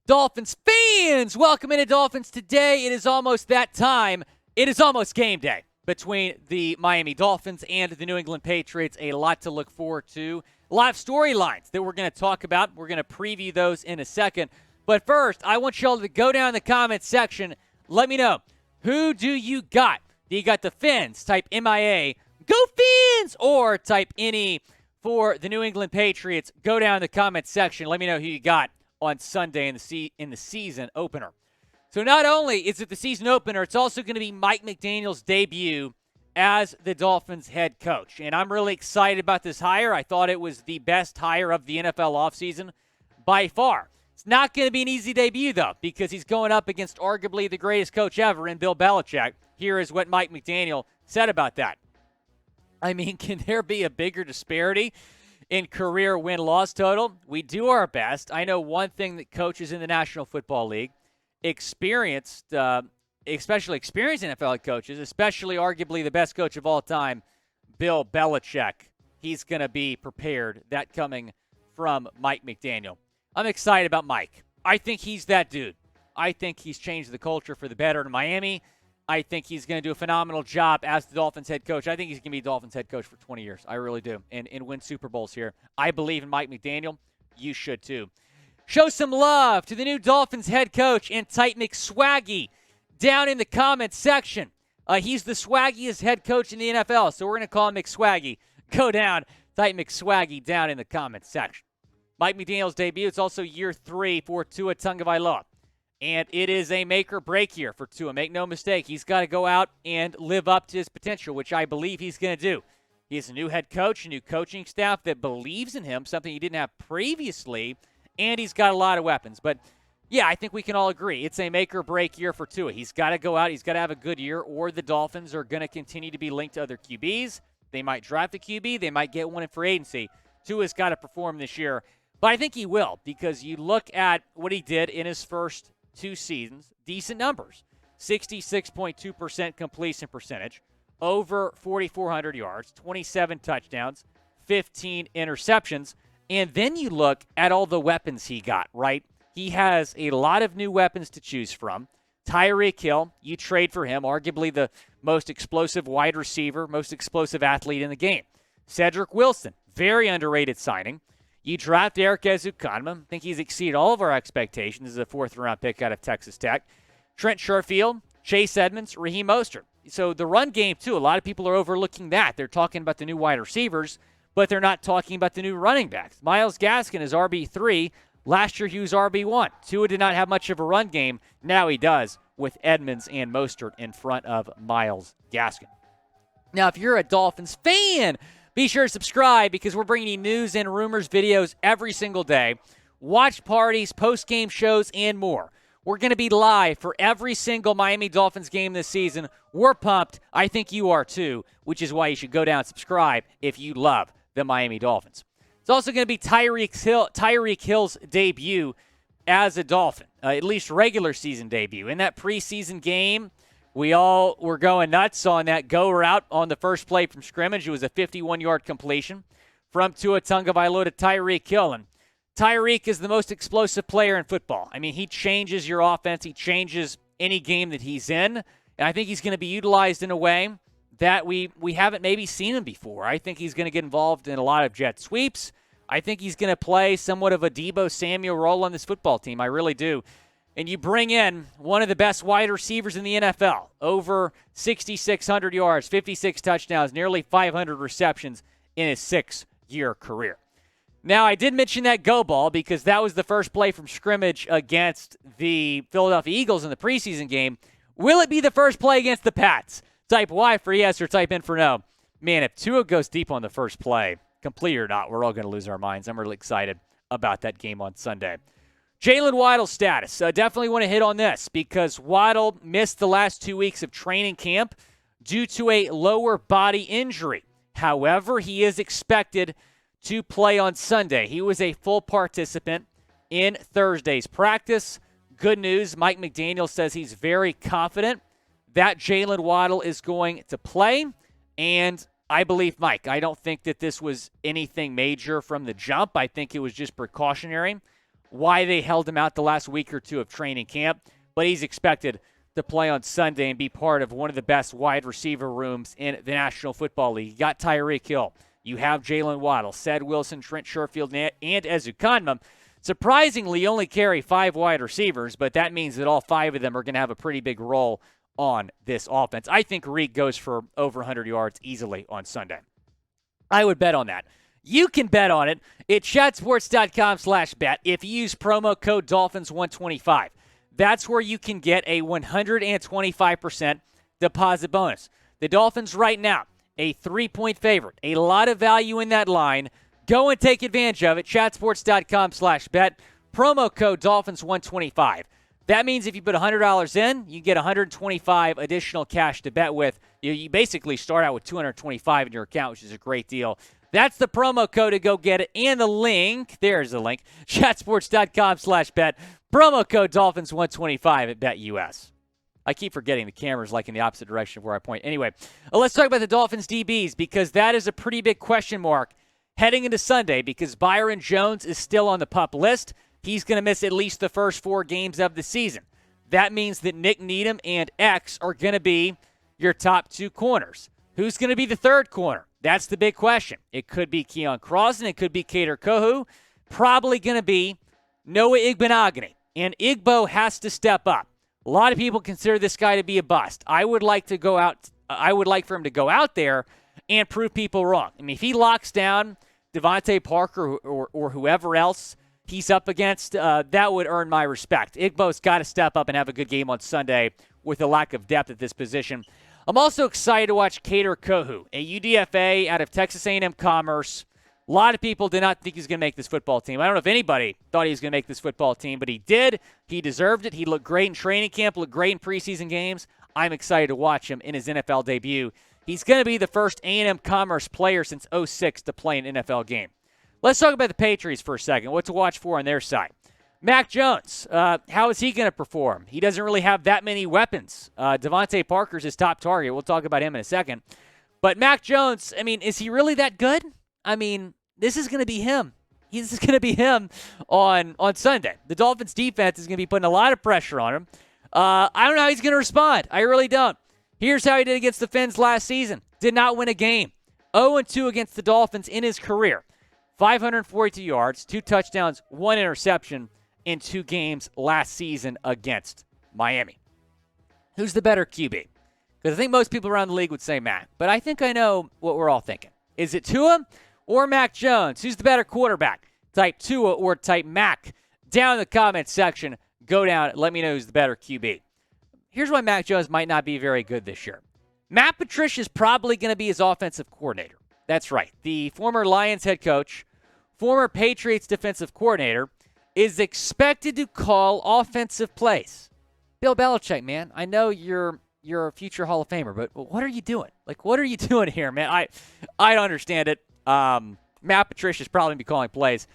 Dolphins fans, welcome into Dolphins Today. It is almost that time. It is almost game day between the Miami Dolphins and the New England Patriots. A lot to look forward to. A lot of storylines that we're going to talk about. We're going to preview those in a second. But first, I want y'all to go down in the comments section. Let me know, who do you got? Do you got the Fins? Type MIA. Go Fins! Or type NE for the New England Patriots. Go down in the comments section. Let me know who you got on Sunday in the season opener. So not only is it the season opener, it's also going to be Mike McDaniel's debut as the Dolphins head coach. And I'm really excited about this hire. I thought it was the best hire of the NFL offseason by far. It's not going to be an easy debut, though, because he's going up against arguably the greatest coach ever in Bill Belichick. Here is what Mike McDaniel said about that. I mean, can there be a bigger disparity in career win-loss total? We do our best. I know one thing that coaches in the National Football League, especially experienced NFL coaches, especially arguably the best coach of all time, Bill Belichick, he's going to be prepared. That coming from Mike McDaniel. I'm excited about Mike. I think he's that dude. I think he's changed the culture for the better in Miami. I think he's going to do a phenomenal job as the Dolphins head coach. I think he's going to be Dolphins head coach for 20 years. I really do. And win Super Bowls here. I believe in Mike McDaniel. You should too. Show some love to the new Dolphins head coach and type McSwaggy down in the comments section. He's the swaggiest head coach in the NFL, so we're going to call him McSwaggy. Go down, type McSwaggy down in the comments section. Mike McDaniel's debut. It's also year 3 for Tua Tagovailoa. And it is a make-or-break year for Tua. Make no mistake, he's got to go out and live up to his potential, which I believe he's going to do. He has a new head coach, a new coaching staff that believes in him, something he didn't have previously, and he's got a lot of weapons. But, yeah, I think we can all agree it's a make-or-break year for Tua. He's got to go out. He's got to have a good year, or the Dolphins are going to continue to be linked to other QBs. They might draft a QB. They might get one in free agency. Tua's got to perform this year. But I think he will, because you look at what he did in his first 2 seasons, decent numbers. 66.2% completion percentage, over 4,400 yards, 27 touchdowns, 15 interceptions. And then you look at all the weapons he got, right? He has a lot of new weapons to choose from. Tyreek Hill, you trade for him, arguably the most explosive wide receiver, most explosive athlete in the game. Cedric Wilson, very underrated signing. You draft Eric Ezukanma. I think he's exceeded all of our expectations as a 4th-round pick out of Texas Tech. Trent Sherfield, Chase Edmonds, Raheem Mostert. So the run game, too, a lot of people are overlooking that. They're talking about the new wide receivers, but they're not talking about the new running backs. Myles Gaskin is RB3. Last year, he was RB1. Tua did not have much of a run game. Now he does with Edmonds and Mostert in front of Myles Gaskin. Now, if you're a Dolphins fan, be sure to subscribe, because we're bringing you news and rumors videos every single day, watch parties, post-game shows, and more. We're going to be live for every single Miami Dolphins game this season. We're pumped. I think you are too, which is why you should go down and subscribe if you love the Miami Dolphins. It's also going to be Tyreek Hill's debut as a Dolphin, at least regular season debut. In that preseason game, we all were going nuts on that go route on the first play from scrimmage. It was a 51-yard completion from Tua Tagovailoa to Tyreek Hill. And Tyreek is the most explosive player in football. I mean, he changes your offense. He changes any game that he's in. And I think he's going to be utilized in a way that we haven't maybe seen him before. I think he's going to get involved in a lot of jet sweeps. I think he's going to play somewhat of a Deebo Samuel role on this football team. I really do. And you bring in one of the best wide receivers in the NFL, over 6,600 yards, 56 touchdowns, nearly 500 receptions in his 6-year career. Now, I did mention that go ball because that was the first play from scrimmage against the Philadelphia Eagles in the preseason game. Will it be the first play against the Pats? Type Y for yes or type N for no. Man, if Tua goes deep on the first play, complete or not, we're all going to lose our minds. I'm really excited about that game on Sunday. Jalen Waddle status. Definitely want to hit on this because Waddle missed the last 2 weeks of training camp due to a lower body injury. However, he is expected to play on Sunday. He was a full participant in Thursday's practice. Good news, Mike McDaniel says he's very confident that Jalen Waddle is going to play, and I believe Mike. I don't think that this was anything major from the jump. I think it was just precautionary. why they held him out the last week or two of training camp, but he's expected to play on Sunday and be part of one of the best wide receiver rooms in the National Football League. You got Tyreek Hill. You have Jalen Waddle, Ced Wilson, Trent Sherfield, and Ezukanma. Surprisingly, you only carry 5 wide receivers, but that means that all 5 of them are going to have a pretty big role on this offense. I think Reek goes for over 100 yards easily on Sunday. I would bet on that. You can bet on it at chatsports.com/bet if you use promo code Dolphins125. That's where you can get a 125% deposit bonus. The Dolphins right now, a 3-point favorite. A lot of value in that line. Go and take advantage of it. Chatsports.com/bet. Promo code Dolphins125. That means if you put $100 in, you get $125 additional cash to bet with. You basically start out with $225 in your account, which is a great deal. That's the promo code to go get it. And the link, there's the link, chatsports.com/bet. Promo code Dolphins125 at BetUS. I keep forgetting the camera's like in the opposite direction of where I point. Anyway, let's talk about the Dolphins DBs because that is a pretty big question mark heading into Sunday because Byron Jones is still on the PUP list. He's going to miss at least the first 4 games of the season. That means that Nick Needham and X are going to be your top 2 corners. Who's going to be the third corner? That's the big question. It could be Keon Crossan. It could be Kader Kohu. Probably going to be Noah Igbenogany. And Igbo has to step up. A lot of people consider this guy to be a bust. I would like for him to go out there and prove people wrong. I mean, if he locks down Devontae Parker or whoever else he's up against, that would earn my respect. Igbo's got to step up and have a good game on Sunday with a lack of depth at this position. I'm also excited to watch Kader Kohu, a UDFA out of Texas A&M Commerce. A lot of people did not think he was going to make this football team. I don't know if anybody thought he was going to make this football team, but he did. He deserved it. He looked great in training camp, looked great in preseason games. I'm excited to watch him in his NFL debut. He's going to be the first A&M Commerce player since 2006 to play an NFL game. Let's talk about the Patriots for a second. What to watch for on their side. Mac Jones, how is he going to perform? He doesn't really have that many weapons. Devontae Parker's his top target. We'll talk about him in a second. But Mac Jones, I mean, is he really that good? I mean, this is going to be him. This is going to be him on Sunday. The Dolphins defense is going to be putting a lot of pressure on him. I don't know how he's going to respond. I really don't. Here's how he did against the Fins last season. Did not win a game. 0-2 against the Dolphins in his career. 542 yards, 2 touchdowns, 1 interception in 2 games last season against Miami. Who's the better QB? Because I think most people around the league would say Mac, but I think I know what we're all thinking. Is it Tua or Mac Jones? Who's the better quarterback? Type Tua or type Mac? Down in the comments section, go down, let me know who's the better QB. Here's why Mac Jones might not be very good this year. Matt Patricia is probably going to be his offensive coordinator. That's right. The former Lions head coach, former Patriots defensive coordinator, is expected to call offensive plays. Bill Belichick, man, I know you're a future Hall of Famer, but what are you doing? Like, what are you doing here, man? I don't understand it. Matt Patricia's probably going to be calling plays.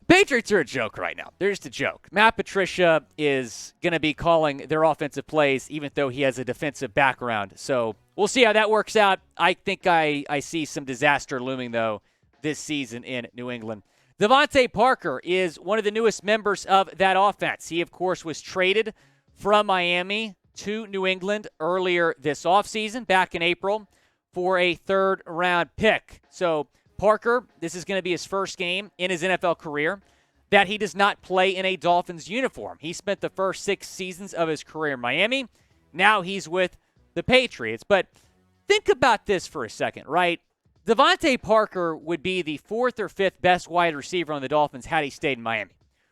Patriots are a joke right now. They're just a joke. Matt Patricia is going to be calling their offensive plays, even though he has a defensive background. So we'll see how that works out. I think I see some disaster looming, though, this season in New England. Devontae Parker is one of the newest members of that offense. He, of course, was traded from Miami to New England earlier this offseason, back in April, for a third-round pick. So Parker, this is going to be his first game in his NFL career that he does not play in a Dolphins uniform. He spent the first 6 seasons of his career in Miami. Now he's with the Patriots. But think about this for a second, right? Devontae Parker would be the 4th or 5th best wide receiver on the Dolphins had he stayed in Miami.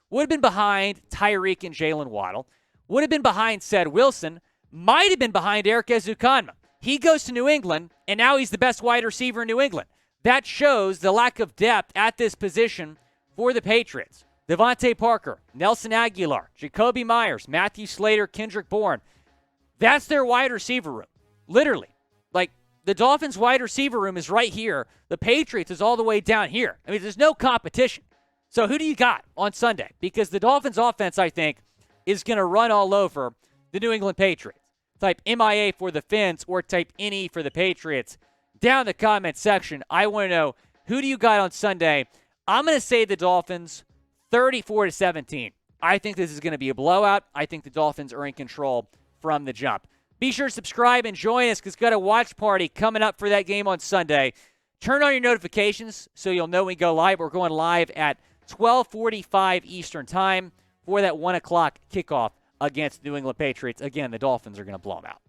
Would have been behind Tyreek and Jalen Waddle. Would have been behind Ced Wilson. Might have been behind Eric Ezukanma. He goes to New England, and now he's the best wide receiver in New England. That shows the lack of depth at this position for the Patriots. Devontae Parker, Nelson Aguilar, Jacoby Myers, Matthew Slater, Kendrick Bourne. That's their wide receiver room. Literally. Like, the Dolphins' wide receiver room is right here. The Patriots is all the way down here. I mean, there's no competition. So who do you got on Sunday? Because the Dolphins' offense, I think, is going to run all over the New England Patriots. Type MIA for the Fins or type NE for the Patriots. Down in the comment section, I want to know, who do you got on Sunday? I'm going to say the Dolphins 34-17. I think this is going to be a blowout. I think the Dolphins are in control from the jump. Be sure to subscribe and join us because we've got a watch party coming up for that game on Sunday. Turn on your notifications so you'll know when we go live. We're going live at 12:45 Eastern Time for that 1 o'clock kickoff against New England Patriots. Again, the Dolphins are going to blow them out.